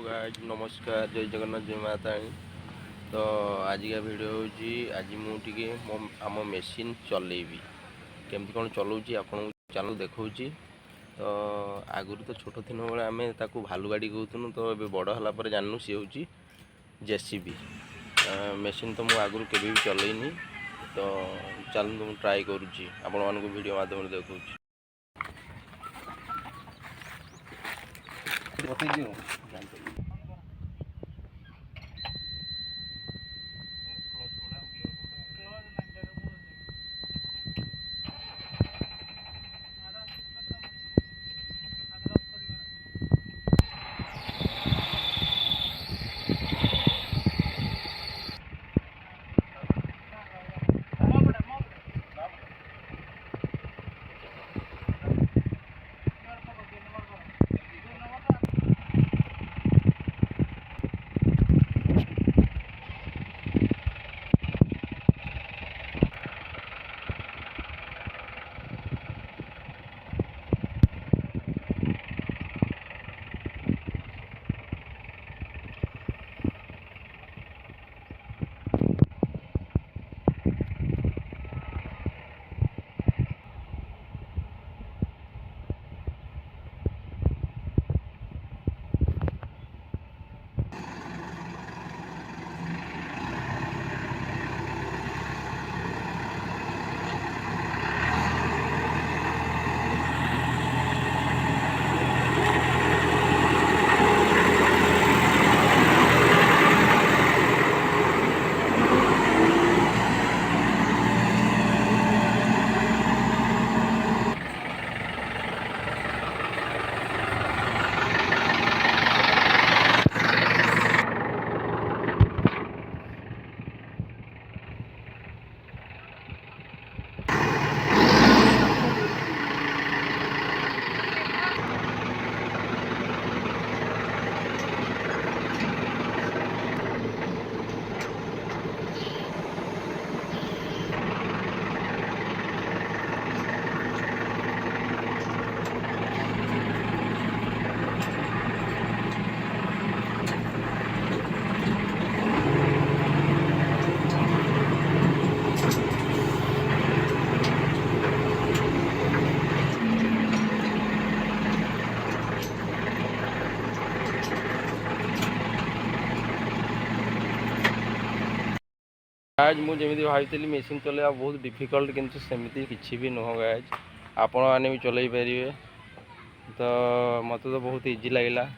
Guys नमस्कार जय जगन्नाथ जय माता। तो आजिका वीडियो होची आज मुझे आम मेसीन चलेबी केमती कौन चलाऊँगी आपको चैनल देखा। तो आगुरी तो छोट दिन बेले आम ताकू भालू गाड़ी कहूँ तो ये बड़ है जानू सी हूँ जेसीबी मेसीन। तो मुझे आगुरी केवे भी चलैनी तो चलते मुझे ट्राए करुँची आपण मानक वीडियो माध्यम देखा। आज मुझे भाई मेसीन चलवा बहुत डिफिकल्ट किंतु सेमती किसी भी नुह गाइज आपण मैंने भी चल पारे। तो मत तो बहुत इजी लगे।